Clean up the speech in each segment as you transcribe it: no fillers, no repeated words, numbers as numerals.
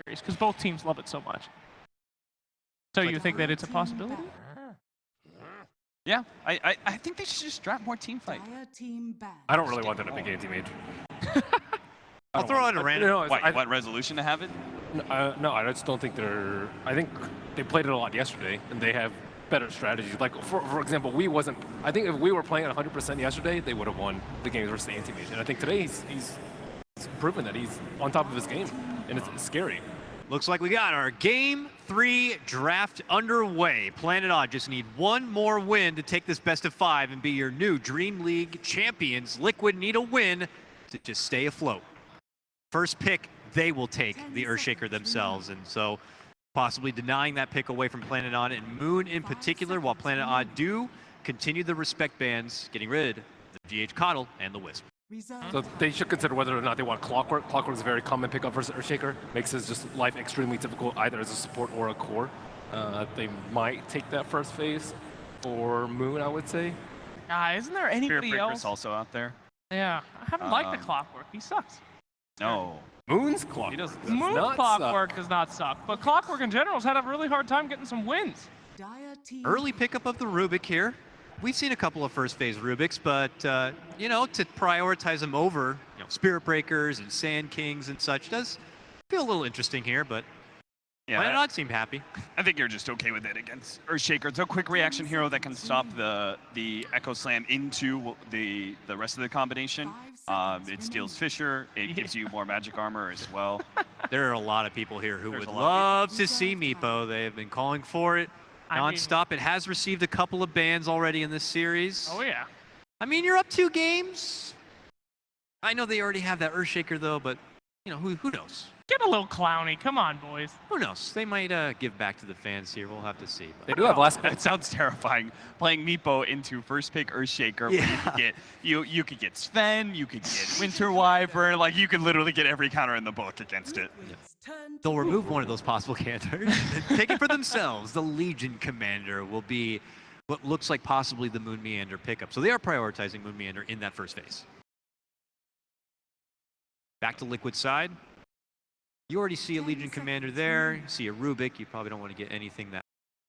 because both teams love it so much. So you think that it's a possibility? Yeah, I think they should just draft more team fight. I don't really want them to pick anti-mage. I'll throw out a random. What resolution to have it? No, I just don't think they're. I think they played it a lot yesterday, and they have better strategies. Like for example, I think if we were playing at 100% yesterday, they would have won the game versus the anti-mage. And I think today he's proven that he's on top of his game, and it's scary. Looks like we got our Game 3 draft underway. Planet Odd just need one more win to take this best of 5 and be your new Dream League champions. Liquid need a win to just stay afloat. First pick, they will take the Earthshaker themselves, and so possibly denying that pick away from Planet Odd and Moon in particular, while Planet Odd do continue the respect bans, getting rid of the GH Coddle and the Wisp. So they should consider whether or not they want Clockwork. Clockwork is a very common pickup versus Earthshaker. Makes his just life extremely difficult either as a support or a core. They might take that first phase for Moon, I would say. Isn't there anybody else? Also out there. Yeah, I haven't liked the Clockwork. He sucks. No. Moon's Clockwork. Moon's Clockwork does not suck, but Clockwork in general has had a really hard time getting some wins. Early pickup of the Rubik here. We've seen a couple of first phase Rubiks, but you know, to prioritize them over Spirit Breakers and Sand Kings and such does feel a little interesting here, but yeah, Planet Odd seem happy. I think you're just okay with it against Earthshaker. It's a quick reaction hero that can stop the Echo Slam into the rest of the combination. It steals Fissure. It gives you more magic armor as well. There are a lot of people here who would love to see Meepo. They have been calling for it non-stop. It has received a couple of bans already in this series. Oh yeah. I mean, you're up 2 games. I know they already have that Earthshaker though, but you know, who knows? Get a little clowny. Come on, boys. Who knows? They might give back to the fans here. We'll have to see. But They do have last pick. That sounds terrifying. Playing Meepo into first pick Earthshaker. Yeah. You could get Sven, you could get Winter Wyvern, like you could literally get every counter in the book against it. Yeah. They'll remove one of those possible counters and take it for themselves. The Legion Commander will be what looks like possibly the Moon Meander pickup. So they are prioritizing Moon Meander in that first phase. Back to Liquid side. You already see a Legion Commander there. You see a Rubik. You probably don't want to get anything that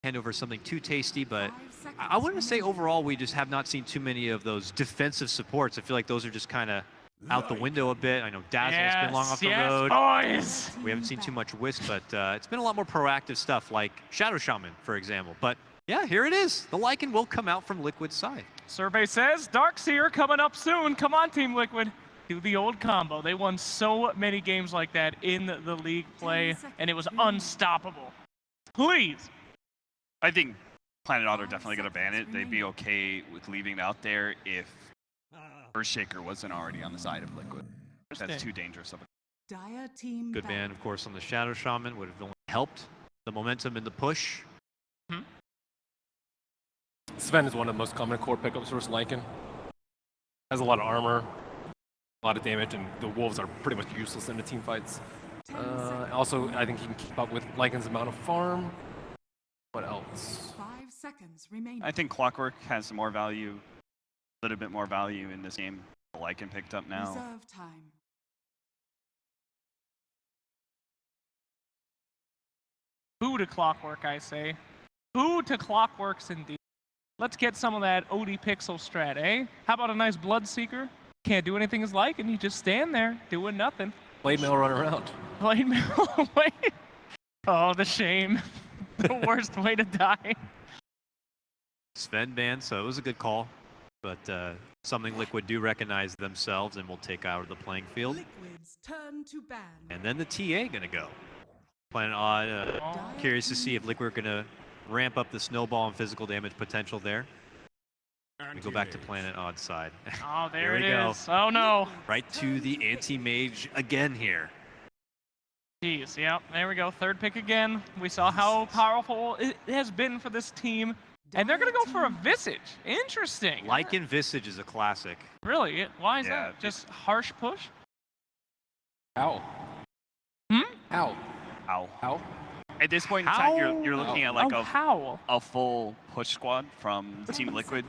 hand over something too tasty, but I wouldn't say overall we just have not seen too many of those defensive supports. I feel like those are just kind of out the window a bit. I know Dazzle's been long off the road. Boys. We haven't seen too much Wisp, but it's been a lot more proactive stuff like Shadow Shaman, for example. But yeah, here it is. The Lycan will come out from Liquid's side. Survey says Darkseer coming up soon. Come on, Team Liquid. Do the old combo. They won so many games like that in the league play, and it was unstoppable. Please. I think Planet Odd are definitely going to ban it. They'd be okay with leaving it out there if Earthshaker wasn't already on the side of Liquid. That's too dangerous of a... Good ban, of course, on the Shadow Shaman. Would have only helped the momentum in the push. Sven is one of the most common core pickups versus Lycan. Has a lot of armor, a lot of damage, and the Wolves are pretty much useless in the team fights. Also, I think he can keep up with Lycan's amount of farm. What else? 5 seconds remaining. I think Clockwork has some more value, a little bit more value in this game. Lycan picked up now. Reserve time. Boo to Clockwork, I say. Boo to Clockworks indeed. Let's get some of that OD Pixel strat, eh? How about a nice Bloodseeker? Can't do anything as Lycan, you just stand there doing nothing. Blade Mail run around. Blade Mail away. Oh, the shame. The worst way to die. Sven ban, so it was a good call, but something Liquid do recognize themselves and will take out of the playing field. Liquid's turn to ban. And then the TA gonna go. Planet Odd, curious to see if Liquid are gonna ramp up the snowball and physical damage potential there. We go back to Planet Odd side. Oh, there it go. is. Oh no. Right to the anti-mage again here. Jeez, yeah, there we go. Third pick again. We saw how powerful it has been for this team. And they're going to go for a Visage. Interesting. Lycan Visage is a classic. Really? Why is that? Just harsh push? Ow. Hmm? Ow. Ow. Ow. At this point in time, you're looking at like how? a full push squad from Team Liquid.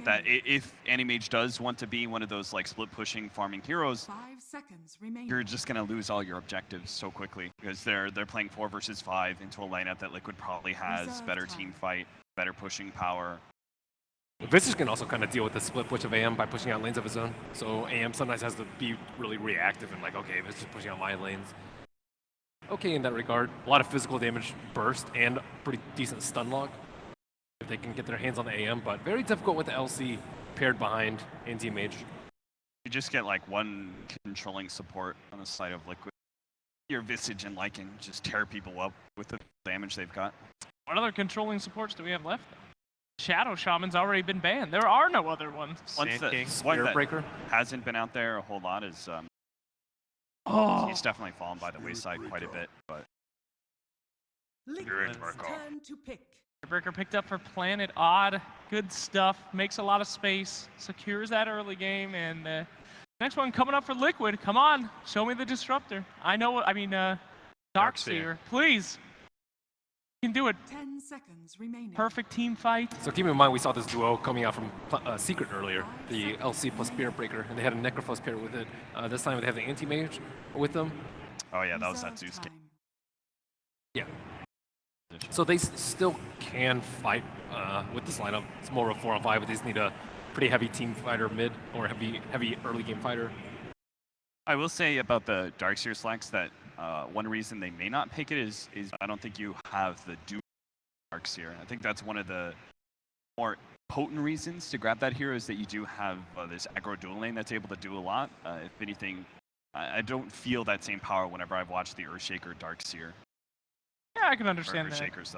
That if Animage does want to be one of those like split pushing farming heroes, 5 seconds remaining. you're just gonna lose all your objectives so quickly because they're playing 4 versus 5 into a lineup that Liquid probably has better team fight, better pushing power. Visage can also kind of deal with the split push of AM by pushing out lanes of his own. So AM sometimes has to be really reactive and like, okay, Visage is pushing out my lanes. Okay, in that regard, a lot of physical damage burst and pretty decent stun lock if they can get their hands on the AM, but very difficult with the LC paired behind anti-mage. You just get like one controlling support on the side of Liquid. Your Visage and Lycan just tear people up with the damage they've got. What other controlling supports do we have left? Shadow Shaman's already been banned. There are no other ones. One Spirit that Breaker. hasn't been out there a whole lot is Oh, he's definitely fallen by the wayside quite a bit, but Liquid's Marco. turn to pick. Breaker picked up for Planet Odd. Good stuff. Makes a lot of space. Secures that early game. And next one coming up for Liquid. Come on. Show me the Disruptor. I know what, I mean, Darkseer. Please. You can do it. 10 seconds remaining. Perfect team fight. So keep in mind, we saw this duo coming out from Secret earlier, the LC plus Spirit Breaker, and they had a Necrophos paired with it. This time they have the Anti-Mage with them. oh yeah, that was that Reserve Zeus game. time. Yeah. So they still can fight with this lineup. It's more of a 4-on-5, but they just need a pretty heavy team fighter mid or heavy early game fighter. I will say about the Darkseer slacks that one reason they may not pick it is I don't think you have the dual Darkseer. I think that's one of the more potent reasons to grab that hero is that you do have this aggro dual lane that's able to do a lot. If anything, I don't feel that same power whenever I've watched the Earthshaker Darkseer. Yeah, I can understand that. Earthshaker's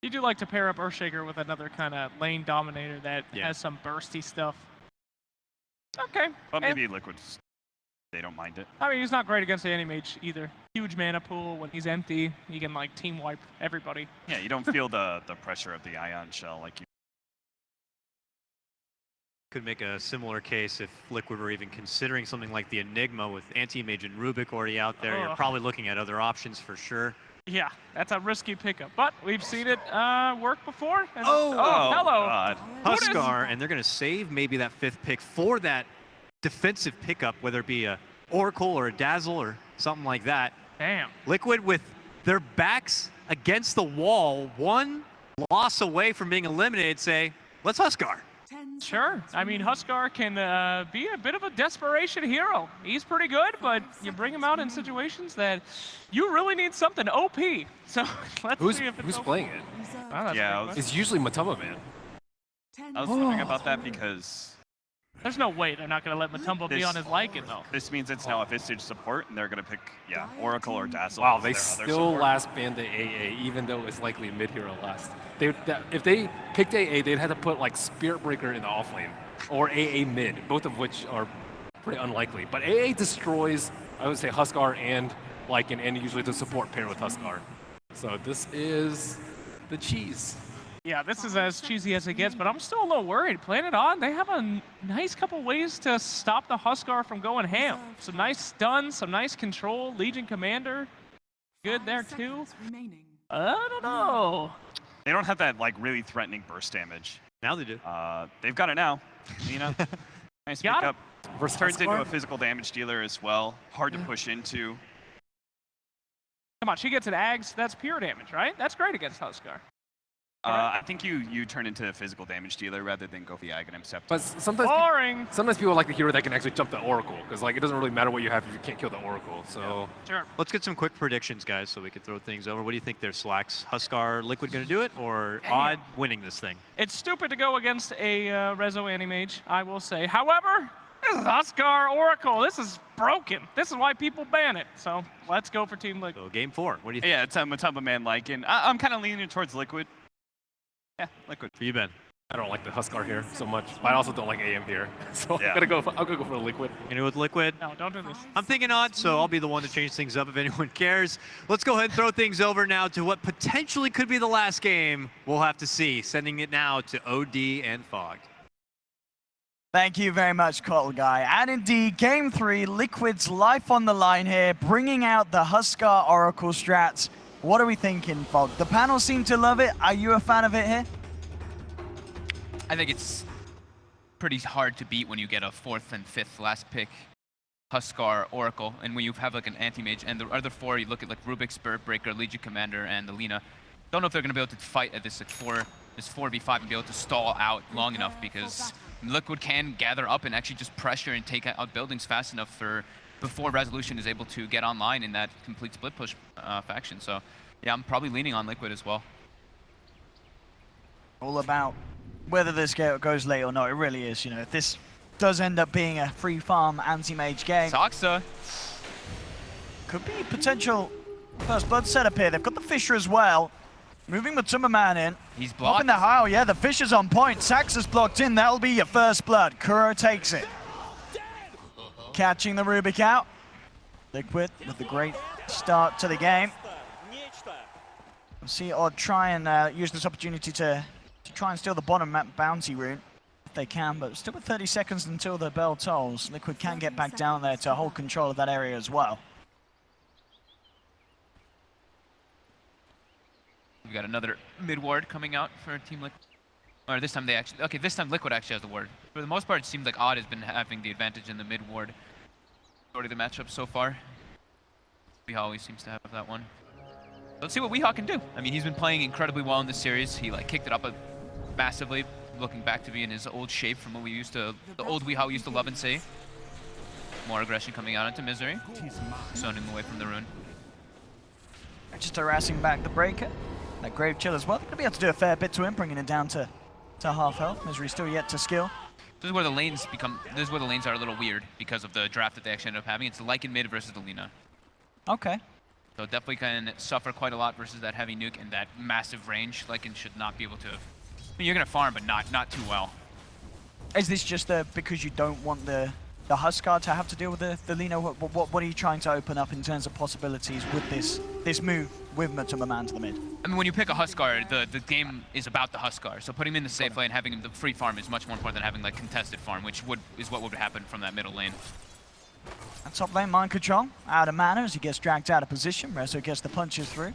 You do like to pair up Earthshaker with another kind of lane dominator that has some bursty stuff. Okay. but maybe Liquid's they don't mind it. I mean, he's not great against the Anti-Mage either. Huge mana pool. When he's empty, he can like team wipe everybody. Yeah, you don't feel the pressure of the Ion Shell like you. Could make a similar case if Liquid were even considering something like the Enigma with Anti-Mage and Rubik already out there. You're Ugh. probably looking at other options for sure. Yeah, that's a risky pickup, but we've seen it work before. And Oh, hello. God. What is- Huskar, and they're going to save maybe that 5th pick for that defensive pickup, whether it be a Oracle or a Dazzle or something like that. Damn. Liquid with their backs against the wall, one loss away from being eliminated, say, let's Huskar. 10 Sure. seconds I mean, remaining. Huskar can be a bit of a desperation hero. He's pretty good, but you bring him out in situations that you really need something OP. So let's Who's see if it's OP. playing it? Reserve Wow, that's Yeah, a I good was- question. It's usually Matuma Man. 10 I was wondering seconds about that remaining. because There's no way they're not going to let Matumbo be This- on his Lycan, though. this means it's now a Visage support, and they're going to pick, Oracle or Dazzle. Wow, as they their other still support. last banned the AA, even though it's likely a mid-hero last. If they picked AA, they'd have to put like Spirit Breaker in the off lane, or AA mid, both of which are pretty unlikely. But AA destroys, I would say, Huskar and Lycan, and usually the support pair with Huskar. So this is the cheese. Yeah, this is as cheesy as it gets, but I'm still a little worried. Planet On, they have a nice couple ways to stop the Huskar from going ham. Some nice stuns, some nice control. Legion Commander, good 5 there too. seconds remaining. I don't know. They don't have that like really threatening burst damage. Now they do. They've got it now. You know, nice Got pickup. Versus Turns into Huskar? a physical damage dealer as well. Hard to push into. Come on, she gets an Ags. That's pure damage, right? That's great against Huskar. I think you turn into a physical damage dealer rather than go via Aghanim Scepter. But sometimes Boring. people like the hero that can actually jump the Oracle, because like it doesn't really matter what you have if you can't kill the Oracle. So Sure. Let's get some quick predictions, guys, so we can throw things over. What do you think their slacks? Huskar, Liquid going to do it, or Odd winning this thing? It's stupid to go against a Rezo Anti-Mage, I will say. However, this is Huskar Oracle. This is broken. This is why people ban it. So let's go for Team Liquid. So game 4. What do you think Yeah, it's a Matumba Man Lycan. I'm kind of leaning towards Liquid. Yeah, Liquid. for you, Ben? I don't like the Huskar here so much, but I also don't like AM here. So Yeah. I'll go for the Liquid. You know, with Liquid, No, don't do this. I'm thinking Odd, so I'll be the one to change things up if anyone cares. Let's go ahead and throw things over now to what potentially could be the last game. We'll have to see. Sending it now to OD and Fog. Thank you very much, Cottle Guy. And indeed, Game 3, Liquid's life on the line here, bringing out the Huskar Oracle strats. What are we thinking, Fog? The panel seem to love it. Are you a fan of it here? I think it's pretty hard to beat when you get a 4th and 5th last pick Huskar, Oracle, and when you have like an anti-mage, and the other 4, you look at like Rubik, Spirit Breaker, Legion Commander, and Alina. Don't know if they're going to be able to fight at this like 4v5 and be able to stall out long enough, because Liquid can gather up and actually just pressure and take out buildings fast enough before Resolution is able to get online in that complete split push faction. So yeah, I'm probably leaning on Liquid as well. All about whether this goes late or not. It really is. You know, if this does end up being a free farm anti-mage game, Soxa. could be potential first blood setup here. They've got the Fisher as well. Moving the Timberman in. He's Blocking blocked. the Heil, yeah, the Fisher's on point. Saxa's blocked in, that'll be your first blood. Kuro takes it. Catching the Rubik out. Liquid with a great start to the game. We'll see Odd try and use this opportunity to try and steal the bottom map bounty route, if they can, but still with 30 seconds until the bell tolls. Liquid can get back down there to hold control of that area as well. We've got another mid ward coming out for Team Liquid. Or this time they actually, okay, this time Liquid actually has the ward. For the most part, it seems like Odd has been having the advantage in the mid ward. Already the matchup so far. Weehaw always seems to have that one. Let's see what Weehaw can do. I mean, he's been playing incredibly well in this series. He like kicked it up massively, looking back to be in his old shape from what the old Weehaw we used to love and see. More aggression coming out into Misery. Zoning away from the rune. Just harassing back the Breaker. That Grave Chill as well. Gonna be able to do a fair bit to him, bringing it down to half health. Misery still yet to skill. This is where the lanes are a little weird because of the draft that they actually ended up having. It's the Lycan mid versus the Lina. Okay. So definitely can suffer quite a lot versus that heavy nuke and that massive range. Lycan should not be able to. I mean, you're gonna farm, but not too well. Is this just because you don't want the Huskar to have to deal with the Lina? What are you trying to open up in terms of possibilities with this move with Matumbaman to the mid? I mean, when you pick a Huskar, the game is about the Huskar. So putting him in the safe lane, having him the free farm is much more important than having like contested farm, which is what would happen from that middle lane. And top lane, mind control, out of mana as he gets dragged out of position. Rezo gets the punches through.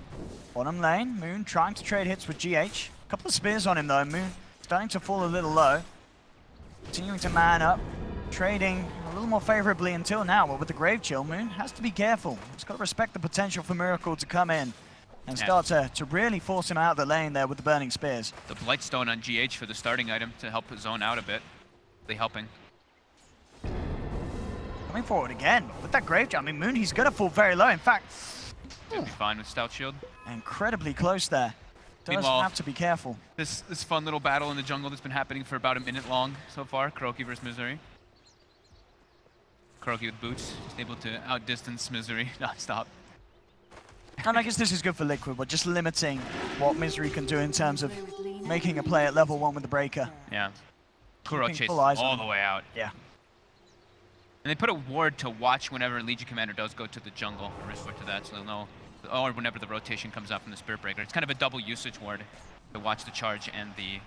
Bottom lane, Moon trying to trade hits with GH. A couple of spears on him though. Moon starting to fall a little low. Continuing to man up. Trading a little more favorably until now, but with the Grave Chill, Moon has to be careful. He's got to respect the potential for Miracle to come in and start to really force him out of the lane there with the Burning Spears. The Blightstone on GH for the starting item to help zone out a bit. They helping. Coming forward again with that Grave Chill. I mean, Moon, he's going to fall very low. In fact, He'll be fine with Stout Shield. incredibly close there. Does Meanwhile, have to be careful. This fun little battle in the jungle that's been happening for about a minute long so far. Kuroki versus Misery. Kuroki with boots, just able to outdistance Misery non-stop. And I guess this is good for Liquid, but just limiting what Misery can do in terms of making a play at level 1 with the Breaker. Yeah. Kuro Keeping chases full eyes all on the him. way out. Yeah. And they put a ward to watch whenever Legion Commander does go to the jungle, or resort to that, so they'll know, or whenever the rotation comes out from the Spirit Breaker. It's kind of a double usage ward to watch the charge and the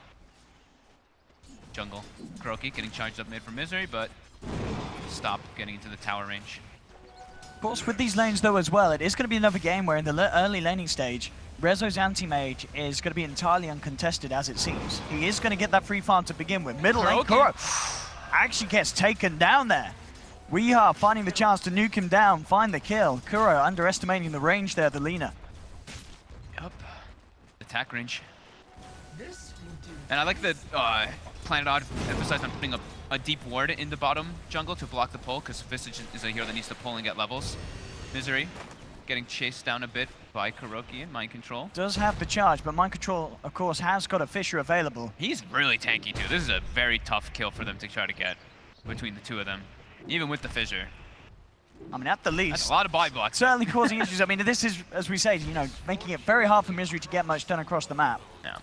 jungle. Kuroki getting charged up mid from Misery, but stop getting into the tower range. Of course, with these lanes though as well, it is going to be another game where in the early laning stage, Rezo's anti-mage is going to be entirely uncontested as it seems. He is going to get that free farm to begin with. Middle lane, Kuro actually gets taken down there. We are finding the chance to nuke him down, find the kill. Kuro underestimating the range there, the Lina. Yup. Attack range. And I like that Planet Odd emphasized on putting a deep ward in the bottom jungle to block the pull, because Visage is a hero that needs to pull and get levels. Misery getting chased down a bit by Kuroki and Mind Control. Does have the charge, but Mind Control, of course, has got a Fisher available. He's really tanky too. This is a very tough kill for them to try to get between the two of them, even with the fissure. I mean, at the least, That's a lot of buy blocks. certainly causing issues. I mean, this is, as we say, you know, making it very hard for Misery to get much done across the map. Yeah.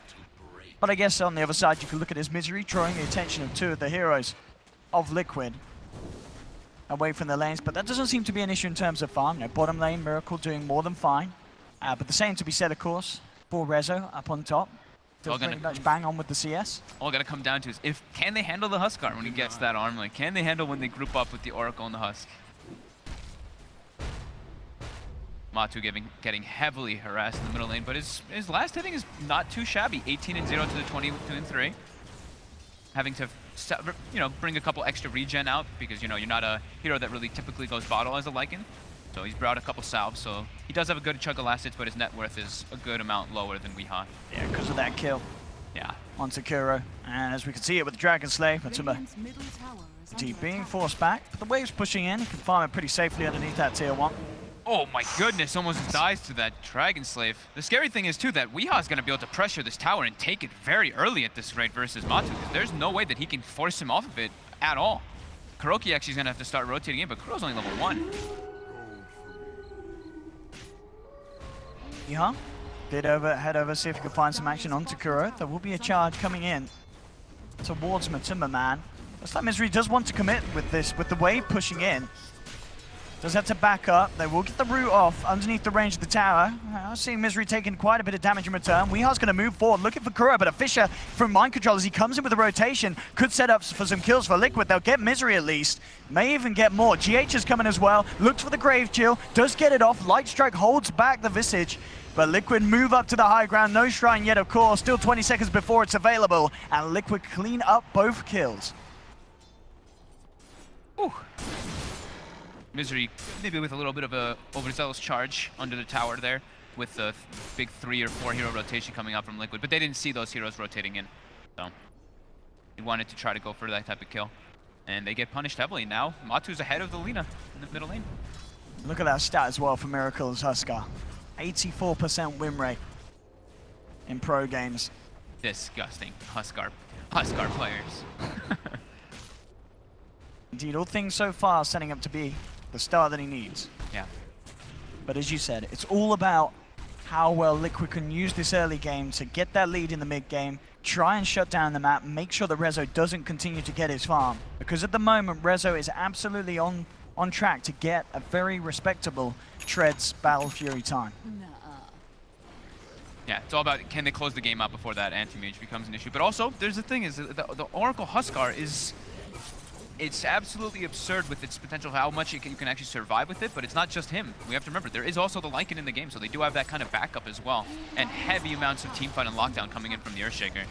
But I guess on the other side, you can look at his Misery, drawing the attention of two of the heroes of Liquid away from the lanes. But that doesn't seem to be an issue in terms of farm. You know, bottom lane, Miracle doing more than fine. But the same to be said, of course, for Rezo up on top. Does pretty much bang on with the CS. All gotta come down to is can they handle the Huskar when he gets that arm? Like, can they handle when they group up with the Oracle and the Husk? Matu getting heavily harassed in the middle lane, but his last hitting is not too shabby. 18-0 to the 22-3. Having to, bring a couple extra regen out because, you're not a hero that really typically goes bottle as a Lycan. So he's brought a couple salves, so he does have a good chunk of last hits, but his net worth is a good amount lower than Weehaw. Yeah, because of that kill Yeah. on Takuro. And as we can see it with the Dragon Slave, Matuma Radiant's middle tower is under deep being attack. forced back, but the wave's pushing in. He can farm it pretty safely underneath that tier 1. Oh my goodness, almost dies to that Dragon Slave. The scary thing is too that Weehaw's gonna be able to pressure this tower and take it very early at this rate versus Matu, because there's no way that he can force him off of it at all. Kuroki actually is gonna have to start rotating in, but Kuro's only level 1. Yeah, head over, see if we can find some action on Takuro. There will be a charge coming in towards Matuma Man. Looks like Misery does want to commit with this, with the wave pushing in. Does have to back up. They will get the root off underneath the range of the tower. I see Misery taking quite a bit of damage in return. Weeha's going to move forward, looking for Kuro, but a Fisher from Mind Control as he comes in with a rotation. Could set up for some kills for Liquid. They'll get Misery at least. May even get more. GH is coming as well. Looks for the Grave Chill. Does get it off. Light Strike holds back the Visage. But Liquid move up to the high ground. No Shrine yet, of course. Still 20 seconds before it's available. And Liquid clean up both kills. Ooh. Misery maybe with a little bit of a overzealous charge under the tower there with the big 3 or 4 hero rotation coming out from Liquid, but they didn't see those heroes rotating in. So he wanted to try to go for that type of kill. And they get punished heavily. Now Matu's ahead of the Lina in the middle lane. Look at that stat as well for Miracle's Huskar. 84% win rate in pro games. Disgusting. Huskar players. Indeed, all things so far setting up to be the start that he needs. Yeah. But as you said, it's all about how well Liquid can use this early game to get that lead in the mid game, try and shut down the map, make sure that Rezo doesn't continue to get his farm. Because at the moment, Rezo is absolutely on track to get a very respectable Treads Battle Fury time. Yeah, it's all about can they close the game out before that anti-mage becomes an issue. But also, there's the thing is the Oracle Huskar is... It's absolutely absurd with its potential, how much you can actually survive with it, but it's not just him. We have to remember, there is also the Lycan in the game, so they do have that kind of backup as well. And heavy amounts of teamfight and lockdown coming in from the Earthshaker.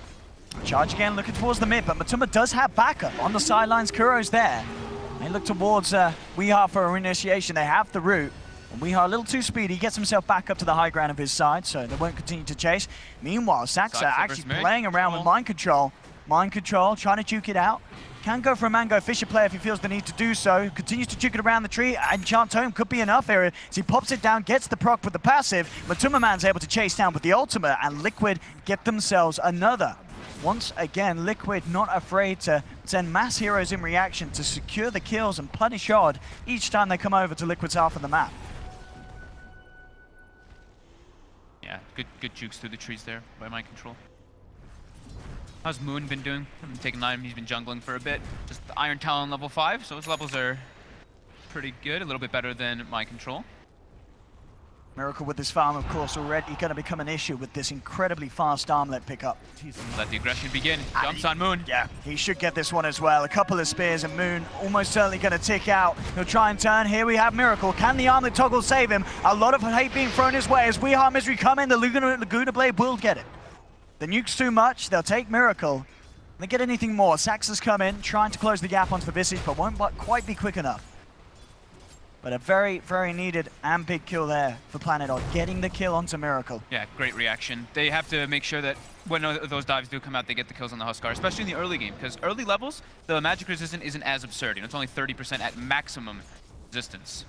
Charge again, looking towards the mid, but Matuma does have backup. On the sidelines, Kuro's there. They look towards Weehaw for initiation. They have the route. And Weehaw a little too speedy, gets himself back up to the high ground of his side, so they won't continue to chase. Meanwhile, Saxa actually playing around with Mind Control. Mind Control, trying to juke it out. Can go for a Mango Fisher play if he feels the need to do so. Continues to juke it around the tree. Enchant Tome could be enough here as he pops it down, gets the proc with the passive. Matuma Man's able to chase down with the ultimate, and Liquid get themselves another. Once again, Liquid not afraid to send mass heroes in reaction to secure the kills and punish Odd each time they come over to Liquid's half of the map. Yeah, good jukes through the trees there by Mind Control. How's Moon been doing? Taking 9, he's been jungling for a bit. Just the Iron Talon level 5, so his levels are pretty good, a little bit better than Mind Control. Miracle with this farm, of course, already going to become an issue with this incredibly fast armlet pickup. Let the aggression begin. Jumps on Moon. Yeah, he should get this one as well. A couple of spears and Moon almost certainly going to tick out. He'll try and turn. Here we have Miracle. Can the armlet toggle save him? A lot of hate being thrown his way as Weehaw Misery come in. The Laguna Blade will get it. The nuke's too much. They'll take Miracle. They get anything more. Saxa's come in, trying to close the gap onto the Visage, but won't quite be quick enough. But a very, very needed and big kill there for Planet Odd, getting the kill onto Miracle. Yeah, great reaction. They have to make sure that when those dives do come out, they get the kills on the Huskar, especially in the early game, because early levels, the magic resistance isn't as absurd. It's only 30% at maximum resistance.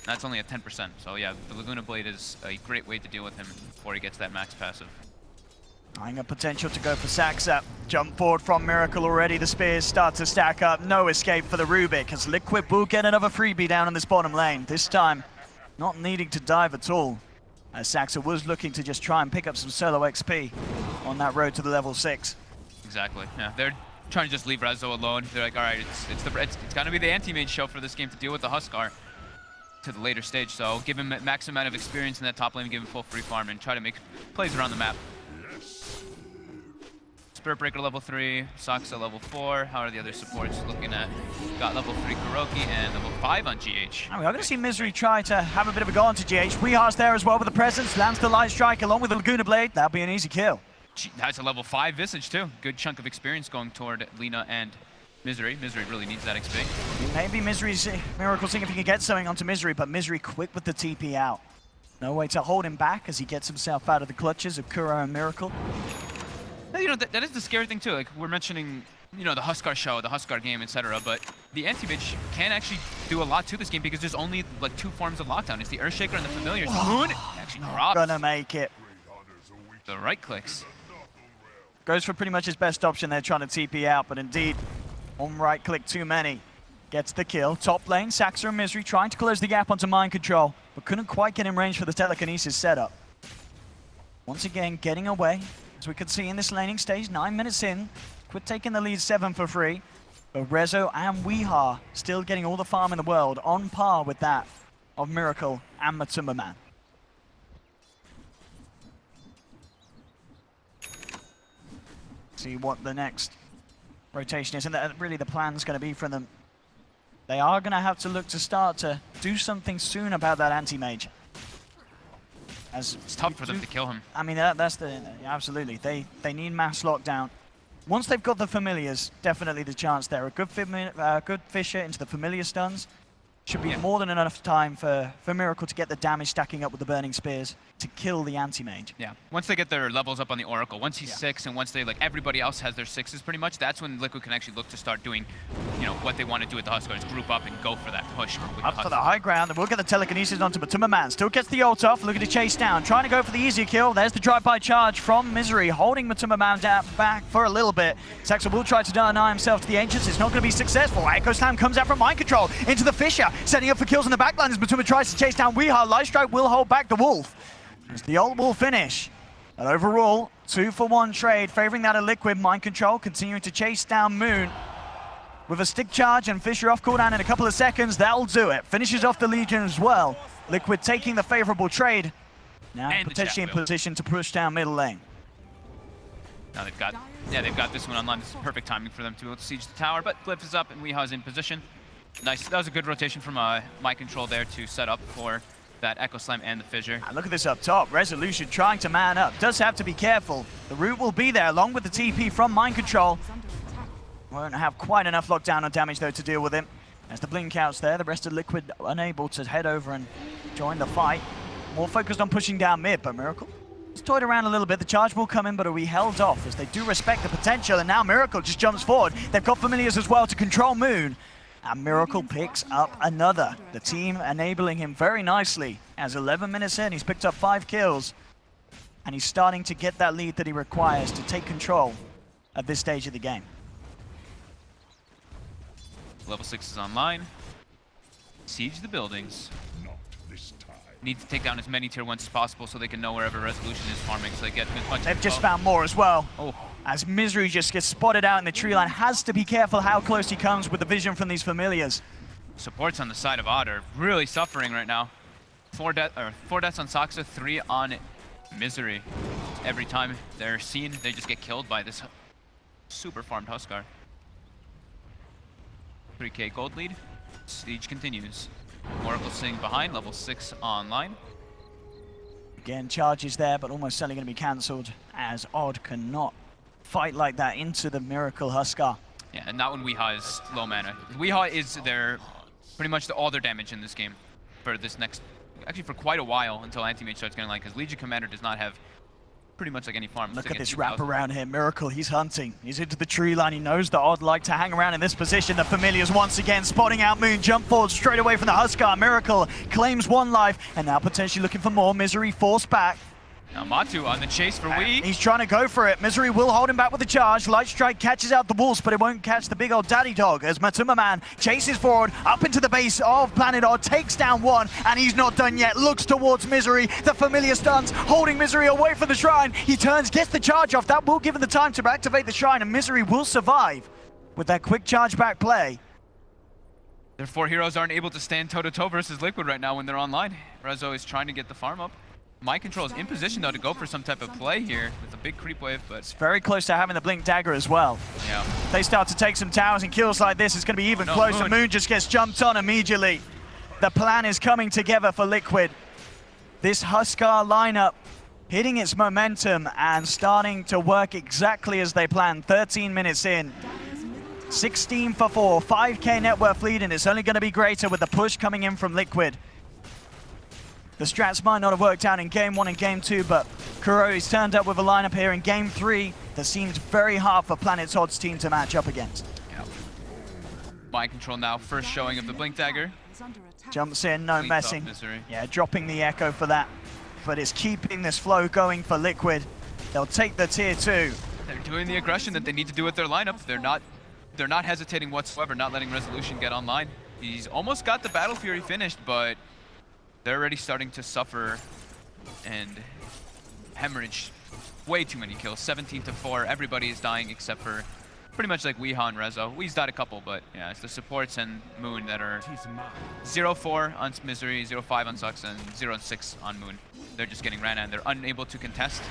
That's only at 10%, so yeah, the Laguna Blade is a great way to deal with him before he gets that max passive. Eyeing a potential to go for Saxa. Jump forward from Miracle already. The spears start to stack up. No escape for the Rubik, as Liquid will get another freebie down in this bottom lane. This time, not needing to dive at all, as Saxa was looking to just try and pick up some solo XP on that road to the level 6. Exactly, yeah. They're trying to just leave Rezo alone. They're like, all right, it's gonna be the anti-mage show for this game to deal with the Huskar to the later stage, so give him max amount of experience in that top lane, give him full free farm, and try to make plays around the map. Spirit Breaker level 3, Saksa level 4. How are the other supports looking at? Got level 3 Kuroki and level 5 on GH. And we are going to see Misery try to have a bit of a go on to GH. Weehar's there as well with the presence. Lands the Light Strike along with the Laguna Blade. That'll be an easy kill. That's a level 5 Visage too. Good chunk of experience going toward Lina and Misery. Misery really needs that XP. Maybe Misery's Miracle seeing if he can get something onto Misery, but Misery quick with the TP out. No way to hold him back as he gets himself out of the clutches of Kuro and Miracle. You know, that is the scary thing too. Like we're mentioning, you know, the Huskar show, the Huskar game, etc. But the anti-mage can actually do a lot to this game because there's only like 2 forms of lockdown. It's the Earthshaker and the Familiars. Moon actually drops. Gonna make it. The right clicks. Goes for pretty much his best option there, trying to TP out, but indeed, on right click too many. Gets the kill. Top lane, Saxa and Misery trying to close the gap onto Mind Control, but couldn't quite get in range for the telekinesis setup. Once again, getting away. As we could see in this laning stage, 9 minutes in, Liquid taking the lead 7 for free. But Rezo and Weehar still getting all the farm in the world, on par with that of Miracle and Matumba Man. See what the next rotation is, and really the plan's going to be for them. They are going to have to look to start to do something soon about that anti-mage. As It's tough for them to kill him. I mean, that's the absolutely. They need mass lockdown. Once they've got the familiars, definitely the chance there. A good Fisher into the familiar stuns should be more than enough time for Miracle to get the damage stacking up with the burning spears to kill the anti-mage. Yeah, once they get their levels up on the Oracle, once he's 6 and once they, like everybody else has their 6s pretty much, that's when Liquid can actually look to start doing, you know, what they want to do with the Huskars, group up and go for that push. Up for the high ground, and we'll get the telekinesis onto Matumba Man. Still gets the ult off, looking to chase down, trying to go for the easier kill. There's the drive-by charge from Misery, holding Matumba Man back for a little bit. Saxa will try to deny himself to the Ancients. It's not going to be successful. Echo Slam comes out from Mind Control into the Fisher, setting up for kills in the backline as Matumba tries to chase down Weehar. Light Strike will hold back the Wolf. As the ult will finish. And overall, 2-for-1 trade, favoring that of Liquid. Mind Control continuing to chase down Moon. With a stick charge and Fisher off cooldown in a couple of seconds, that'll do it. Finishes off the Legion as well. Liquid taking the favorable trade. Now And potentially in position to push down middle lane. Now they've got this one online. This is perfect timing for them to be able to siege the tower, but Glyph is up and Weeha's in position. Nice, that was a good rotation from Mind Control there to set up for that Echo Slam and the Fissure. And look at this up top. Resolution trying to man up. Does have to be careful. The root will be there along with the TP from Mind Control. Won't have quite enough lockdown on damage though to deal with him. As the blink out's there, the rest of Liquid unable to head over and join the fight. More focused on pushing down mid, but Miracle has toyed around a little bit. The charge will come in, but are we held off as they do respect the potential, and now Miracle just jumps forward. They've got Familiars as well to control Moon. And Miracle picks up another. The team enabling him very nicely. As 11 minutes in, he's picked up 5 kills. And he's starting to get that lead that he requires to take control at this stage of the game. Level 6 is online. Siege the buildings. Need to take down as many tier 1s as possible so they can know wherever Resolution is farming, so they get as much. They've just found more as well. Oh. As Misery just gets spotted out in the tree line, has to be careful how close he comes with the vision from these Familiars. Supports on the side of Odd are really suffering right now. 4 deaths on Saksa, 3 on Misery. Every time they're seen, they just get killed by this super farmed Huskar. 3k gold lead. Siege continues. Oracle sitting behind, level 6 online. Again, charges there, but almost certainly going to be cancelled as Odd cannot fight like that into the Miracle Huskar. Yeah, and not when Weeha is low mana. Weeha is their pretty much all their damage in this game for this next, actually for quite a while until Anti-Mage starts getting, like, because Legion Commander does not have pretty much like any farm. Look at this wrap around here. Miracle, he's hunting. He's into the tree line. He knows that Odd like to hang around in this position. The Familiars once again spotting out Moon. Jump forward straight away from the Huskar. Miracle claims 1 life and now potentially looking for more. Misery forced back. Now Matu on the chase for Wee. He's trying to go for it. Misery will hold him back with the charge. Light Strike catches out the wolves, but it won't catch the big old daddy dog as Matumba Man chases forward up into the base of Planet Odd, takes down 1, and he's not done yet. Looks towards Misery. The Familiar stuns, holding Misery away from the shrine. He turns, gets the charge off. That will give him the time to activate the shrine, and Misery will survive with that quick charge back play. Their 4 heroes aren't able to stand toe-to-toe versus Liquid right now when they're online. Rezo is trying to get the farm up. Mind Control is in position though to go for some type of play here with a big creep wave, but Very close to having the Blink Dagger as well. yeah. If they start to take some towers and kills like this, it's going to be even No, closer. Moon. Moon just gets jumped on immediately. The plan is coming together for Liquid. This Huskar lineup hitting its momentum and starting to work exactly as they planned. 13 minutes in. 16 for 4, 5k net worth lead, and it's only going to be greater with the push coming in from Liquid. The strats might not have worked out in Game 1 and Game 2, but Kuroi's turned up with a lineup here in Game 3 that seems very hard for Planet's Odds team to match up against. Yeah. Mind Control now, first showing of the Blink Dagger. Jumps in, no Cleans messing. off Misery. Yeah, dropping the Echo for that, but it's keeping this flow going for Liquid. They'll take the tier 2. They're doing the aggression that they need to do with their lineup. They're not hesitating whatsoever, not letting Resolution get online. He's almost got the Battle Fury finished, but they're already starting to suffer and hemorrhage way too many kills. 17 to 4. Everybody is dying except for pretty much like Weeha and Rezo. Wee's died a couple, but yeah, it's the supports and Moon that are 0-4 on Misery, 0-5 on Sucks, and 0-6 on Moon. They're just getting ran and they're unable to contest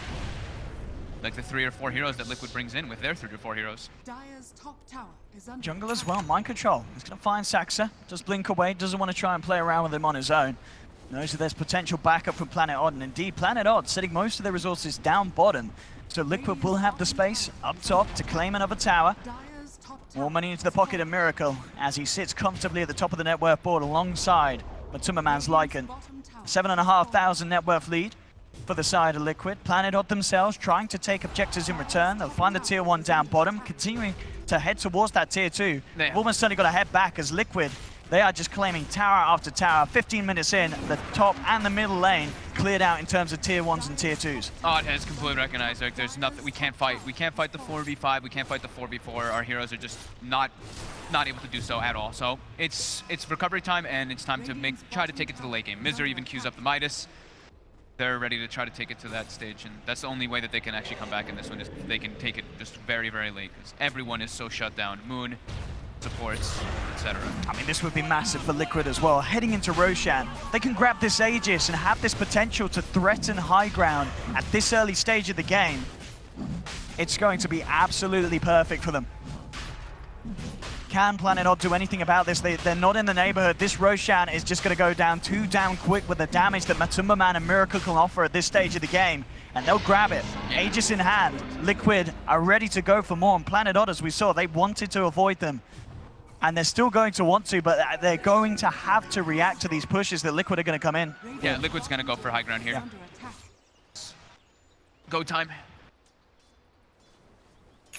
like the 3 or 4 heroes that Liquid brings in with their 3 or 4 heroes. Dire's top tower is under Jungle as well, Mind Control. He's going to find Saxa, just blink away, doesn't want to try and play around with him on his own. Knows that there's potential backup from Planet Odd, and indeed Planet Odd setting most of their resources down bottom. So Liquid will have the space up top to claim another tower. Dire's top tower. More money into the pocket of Miracle as he sits comfortably at the top of the net worth board alongside Matumbaman's Lycan. 7,500 net worth lead for the side of Liquid. Planet Odd themselves trying to take objectives in return. They'll find the tier 1 down bottom, continuing to head towards that tier 2. They've almost certainly got to head back as Liquid, they are just claiming tower after tower. 15 minutes in, the top and the middle lane cleared out in terms of tier 1s and tier 2s. Odd has completely recognized like there's nothing we can't fight. We can't fight the 4v5. We can't fight the 4v4. Our heroes are just not able to do so at all. So it's recovery time, and it's time to try to take it to the late game. Misery even queues up the Midas. They're ready to try to take it to that stage, and that's the only way that they can actually come back in this one, is they can take it just very, very late, because everyone is so shut down. Moon, supports, etc. I mean, this would be massive for Liquid as well. Heading into Roshan, they can grab this Aegis and have this potential to threaten high ground at this early stage of the game. It's going to be absolutely perfect for them. Can Planet Odd do anything about this? They're not in the neighborhood. This Roshan is just going to go down too damn quick with the damage that Matumbaman and Miracle can offer at this stage of the game. And they'll grab it. Aegis in hand. Liquid are ready to go for more. And Planet Odd, as we saw, they wanted to avoid them. And they're still going to want to, but they're going to have to react to these pushes that Liquid are going to come in. Yeah, Liquid's going to go for high ground here. under attack. Go time.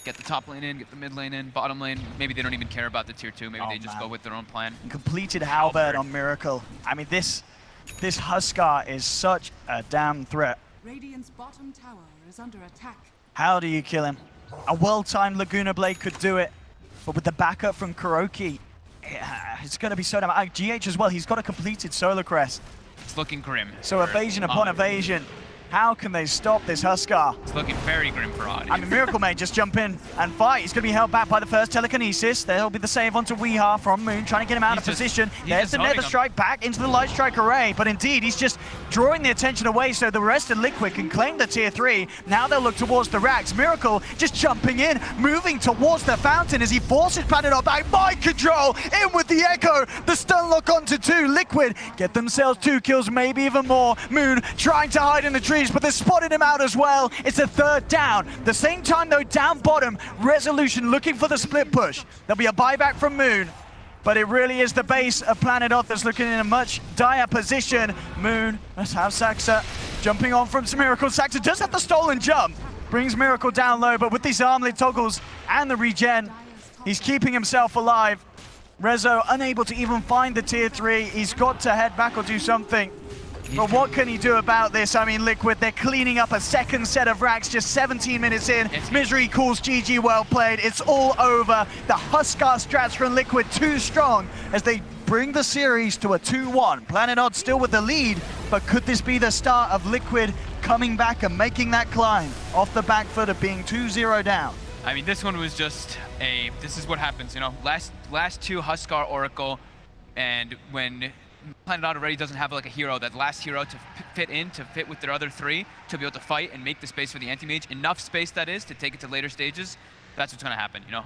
Get the top lane in, get the mid lane in, bottom lane. Maybe they don't even care about the tier 2. Maybe they just go with their own plan. And completed Halberd on Miracle. I mean, this Huskar is such a damn threat. Radiant's bottom tower is under attack. How do you kill him? A well-timed Laguna Blade could do it, but with the backup from Kuroki, it's going to be so damn... GH as well, he's got a completed Solar Crest. It's looking grim. So for evasion upon Odd. evasion. How can they stop this Huskar? It's looking very grim for Odd. I mean, Miracle may just jump in and fight. He's going to be held back by the first telekinesis. There'll be the save onto Weeha from Moon, trying to get him out of position. There's the Nether Strike back into the Light Strike array. But indeed, he's just drawing the attention away so the rest of Liquid can claim the tier 3. Now they'll look towards the racks. Miracle just jumping in, moving towards the fountain as he forces Planet Odd back. Mind Control in with the Echo. The stun lock onto 2. Liquid get themselves 2 kills, maybe even more. Moon trying to hide in the trees, but they're spotted him out as well. It's a third down. The same time though, down bottom, Resolution looking for the split push. There'll be a buyback from Moon, but it really is the base of Planet Odd that's looking in a much dire position. Moon, let's have Saxa jumping on from Miracle. Saxa does have the stolen jump. Brings Miracle down low, but with these armlet toggles and the regen, he's keeping himself alive. Rezo unable to even find the tier 3. He's got to head back or do something. But what can he do about this? I mean, Liquid, they're cleaning up a second set of racks just 17 minutes in. Misery calls GG well played. It's all over. The Huskar strats from Liquid too strong as they bring the series to a 2-1. Planet Odd still with the lead, but could this be the start of Liquid coming back and making that climb off the back foot of being 2-0 down? I mean, this one was just this is what happens, you know. Last 2 Huskar Oracle, and when Planet Odd already doesn't have like a hero, that last hero to fit with their other 3, to be able to fight and make the space for the anti-mage, enough space that is to take it to later stages, that's what's going to happen, you know?